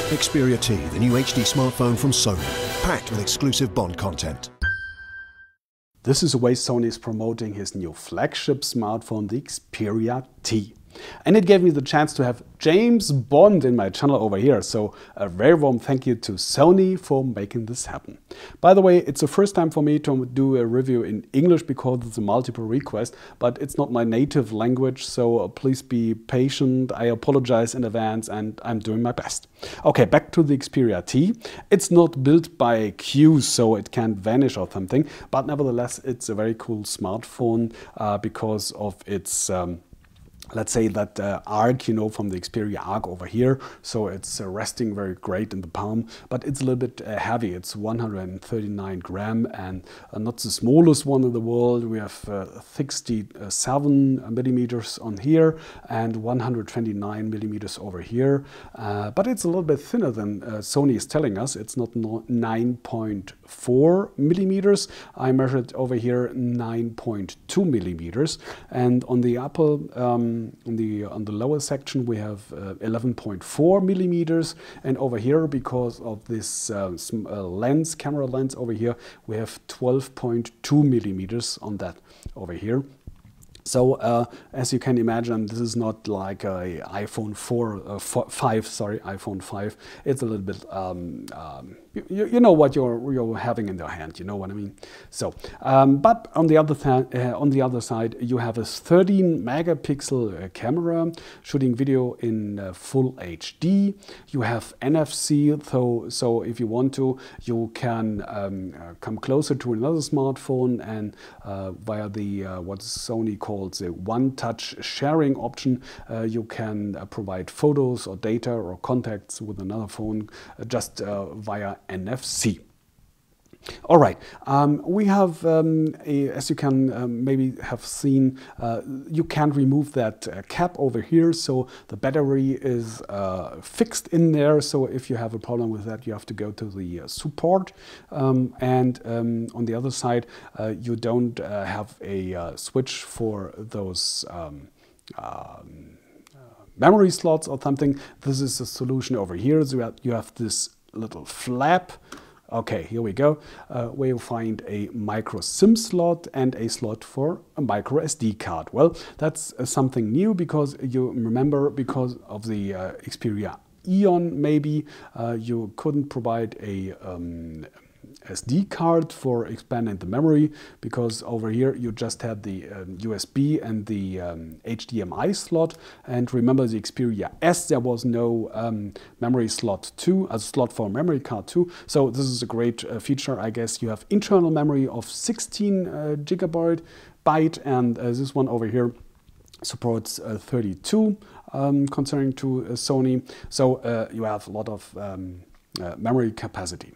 Xperia T, the new HD smartphone from Sony, packed with exclusive Bond content. This is the way Sony is promoting his new flagship smartphone, the Xperia T. And it gave me the chance to have James Bond in my channel over here. So a very warm thank you to Sony for making this happen. By the way, it's the first time for me to do a review in English because it's a multiple request, but it's not my native language, so please be patient. I apologize in advance and I'm doing my best. Okay, back to the Xperia T. It's not built by Q, so it can't vanish or something, but nevertheless, it's a very cool smartphone because of its let's say that arc, you know, from the Xperia arc over here. So it's resting very great in the palm, but it's a little bit heavy. It's 139 gram and not the smallest one in the world. We have 67 millimeters on here and 129 millimeters over here. But it's a little bit thinner than Sony is telling us. It's not 9.4 millimeters. I measured over here 9.2 millimeters. And on the upper on the lower section we have 11.4 millimeters, and over here, because of this camera lens over here, we have 12.2 millimeters on that over here. So as you can imagine, this is not like a iPhone 5. It's a little bit, you know what you're having in your hand. You know what I mean. So, but on the other side, you have a 13 megapixel camera shooting video in full HD. You have NFC, so if you want to, you can come closer to another smartphone and via the what Sony calls the one-touch sharing option, you can provide photos or data or contacts with another phone just via NFC. All right, we have, as you can maybe have seen, you can remove that cap over here, so the battery is fixed in there. So if you have a problem with that, you have to go to the support. And on the other side, you don't have a switch for those memory slots or something. This is a solution over here. So you have this little flap. Okay, here we go, where you find a micro SIM slot and a slot for a micro SD card. Well, that's something new, because you remember, because of the Xperia Ion, maybe you couldn't provide a SD card for expanding the memory, because over here you just had the USB and the HDMI slot. And remember, the Xperia S, there was no memory slot 2, a slot for memory card 2. So this is a great feature, I guess. You have internal memory of 16 gigabyte, and this one over here supports 32 concerning to Sony. So you have a lot of memory capacity.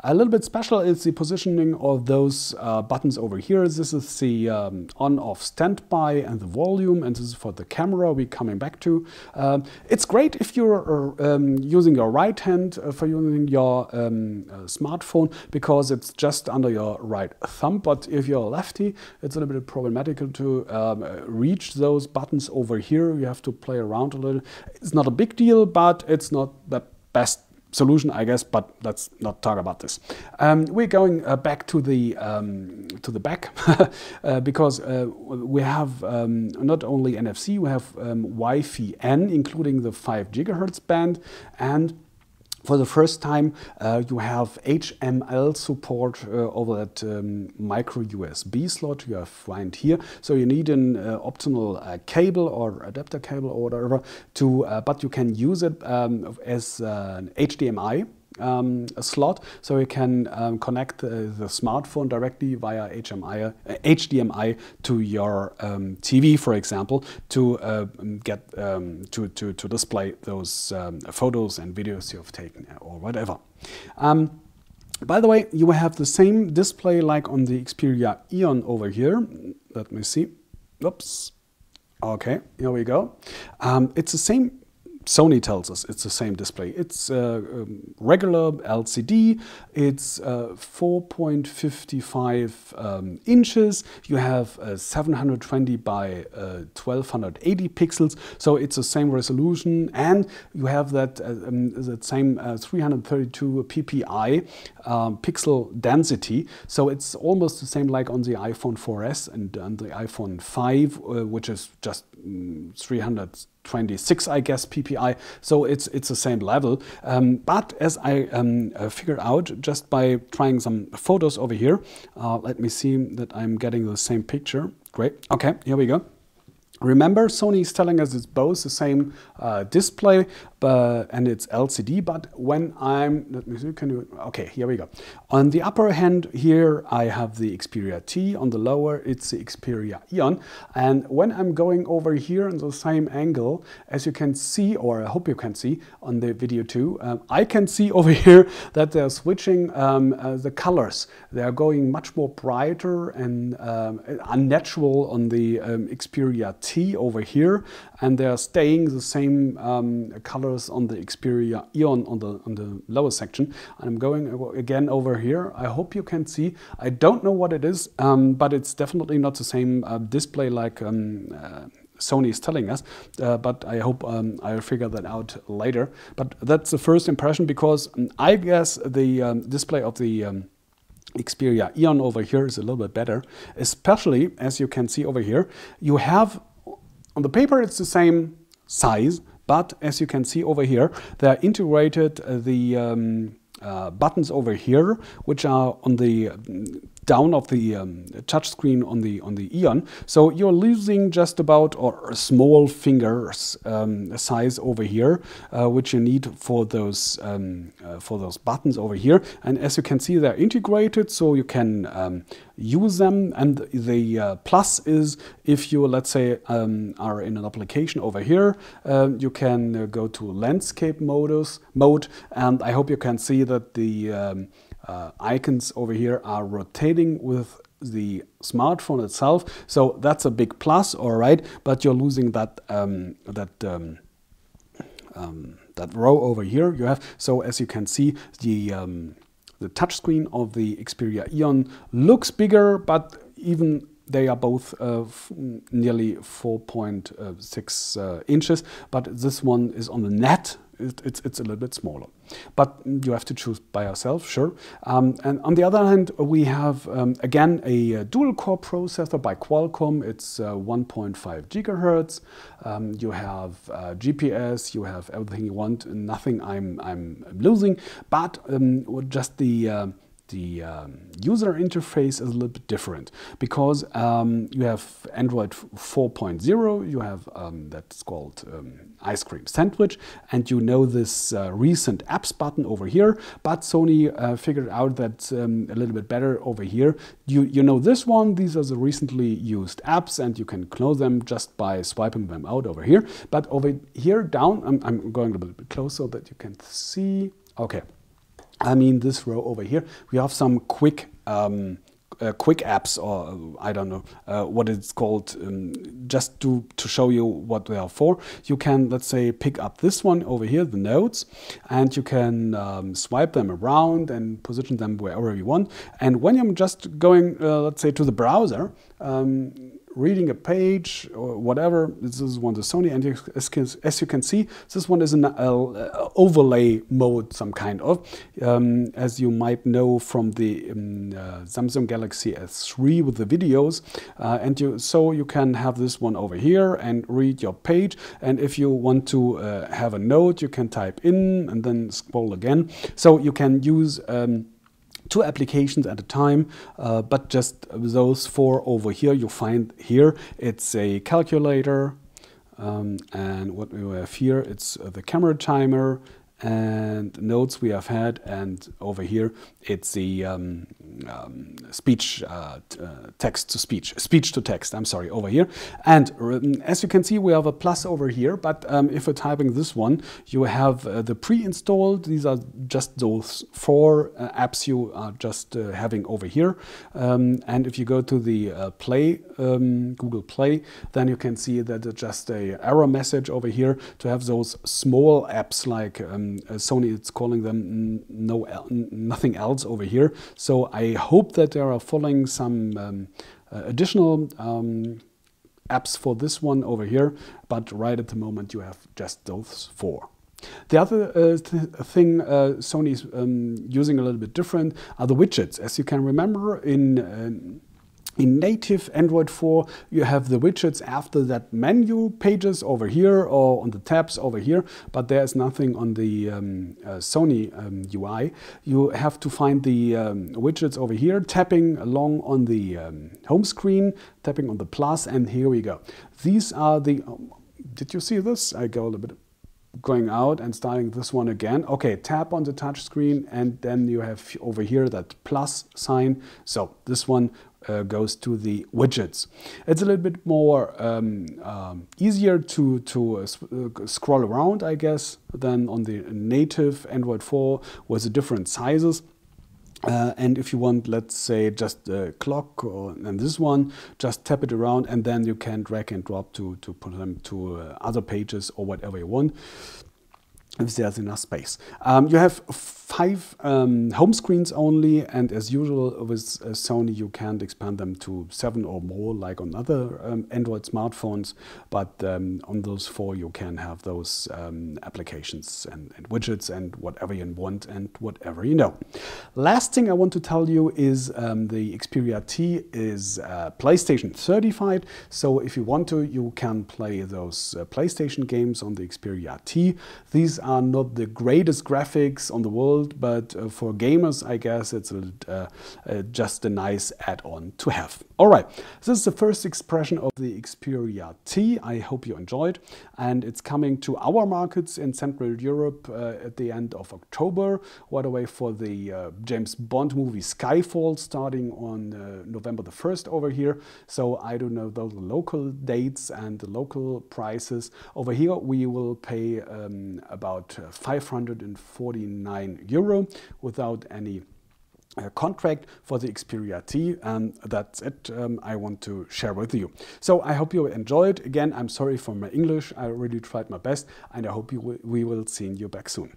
A little bit special is the positioning of those buttons over here. This is the on-off standby and the volume, and this is for the camera we're coming back to. It's great if you're using your right hand for using your smartphone, because it's just under your right thumb. But if you're a lefty, it's a little bit problematical to reach those buttons over here. You have to play around a little. It's not a big deal, but it's not the best solution, I guess, but let's not talk about this. We're going back to the back because we have not only NFC, we have Wi-Fi N, including the 5 gigahertz band, and for the first time, you have HML support over that micro USB slot you have find here. So you need an optional cable or adapter cable or whatever to, but you can use it as an HDMI slot, so you can connect the smartphone directly via HDMI to your TV, for example, to get to display those photos and videos you have taken or whatever. By the way, you have the same display like on the Xperia Ion over here. Let me see. Oops. Okay, here we go. It's the same Sony tells us it's the same display. It's regular LCD. It's 4.55 inches. You have 720 by 1280 pixels, so it's the same resolution, and you have that same 332 ppi pixel density. So it's almost the same like on the iPhone 4S and on the iPhone 5, which is just 326, I guess, ppi. So it's the same level. But as I figured out just by trying some photos over here, let me see that I'm getting the same picture. Great. Okay, here we go. Remember, Sony is telling us it's both the same display and it's LCD, but when let me see, okay, here we go. On the upper hand here, I have the Xperia T. On the lower, it's the Xperia Ion. And when I'm going over here in the same angle, as you can see, or I hope you can see on the video too, I can see over here that they're switching the colors. They are going much more brighter and unnatural on the Xperia T over here, and they're staying the same colors on the Xperia Ion on the lower section. And I'm going again over here. I hope you can see. I don't know what it is, but it's definitely not the same display like Sony is telling us, but I hope I'll figure that out later. But that's the first impression, because I guess the display of the Xperia Ion over here is a little bit better, especially as you can see over here. You have, on the paper it's the same size, but as you can see over here, they're integrated the buttons over here, which are on the down of the touch screen on the Ion. So you're losing just about or a small finger size over here, which you need for those buttons over here. And as you can see, they're integrated, so you can use them. And the plus is, if you, let's say, are in an application over here, you can go to landscape mode, and I hope you can see that the icons over here are rotating with the smartphone itself. So that's a big plus, all right, but you're losing that that row over here you have. So as you can see, the touchscreen of the Xperia Ion looks bigger, but even they are both nearly 4.6 inches, but this one is on the net. It's a little bit smaller, but you have to choose by yourself, sure. And on the other hand, we have again a dual-core processor by Qualcomm. It's 1.5 gigahertz. You have GPS, you have everything you want, nothing I'm losing, but just the user interface is a little bit different, because you have Android 4.0, you have that's called Ice Cream Sandwich, and you know this recent apps button over here, but Sony figured out that a little bit better over here. You know this one, these are the recently used apps, and you can close them just by swiping them out over here. But over here down, I'm going a little bit closer so that you can see. Okay. I mean, this row over here, we have some quick apps, or I don't know what it's called, just to show you what they are for. You can, let's say, pick up this one over here, the notes, and you can swipe them around and position them wherever you want. And when I'm just going, let's say, to the browser, reading a page or whatever, this is one the Sony, and as you can see, this one is an overlay mode, some kind of, as you might know from the Samsung Galaxy S3 with the videos, so you can have this one over here and read your page, and if you want to have a note, you can type in and then scroll again. So you can use two applications at a time, but just those four over here you find here. It's a calculator, and what we have here, it's the camera timer and notes we have had, and over here it's the speech, text to speech, speech to text, I'm sorry, over here. And as you can see, we have a plus over here, but if we're typing this one, you have the pre-installed. These are just those 4 apps you are just having over here. And if you go to the Play, Google Play, then you can see that it's just a error message over here to have those small apps like Sony, it's calling them nothing else over here. So I hope that they are following some additional apps for this one over here, but right at the moment you have just those 4. The other thing Sony is using a little bit different are the widgets. As you can remember, in native Android 4, you have the widgets after that menu pages over here or on the tabs over here, but there's nothing on the Sony UI. You have to find the widgets over here, tapping along on the home screen, tapping on the plus, and here we go. These are the, did you see this? I go a little bit going out and starting this one again. Okay, tap on the touch screen and then you have over here that plus sign. So this one goes to the widgets. It's a little bit more easier to scroll around, I guess, than on the native Android 4 with the different sizes. And if you want, let's say, just a clock and this one, just tap it around and then you can drag and drop to put them to other pages or whatever you want, if there's enough space. You have 5 home screens only, and as usual with Sony you can't expand them to 7 or more like on other Android smartphones, but on those 4 you can have those applications and widgets and whatever you want and whatever you know. Last thing I want to tell you is the Xperia T is PlayStation certified, so if you want to, you can play those PlayStation games on the Xperia T. These are not the greatest graphics on the world, but for gamers, I guess it's just a nice add-on to have. All right, this is the first expression of the Xperia T. I hope you enjoyed, and it's coming to our markets in Central Europe at the end of October, right away for the James Bond movie Skyfall starting on November the 1st over here. So I don't know the local dates and the local prices. Over here we will pay about 549 euro without any contract for the Xperia T, and that's it I want to share with you. So I hope you enjoyed. Again, I'm sorry for my English. I really tried my best, and I hope we will see you back soon.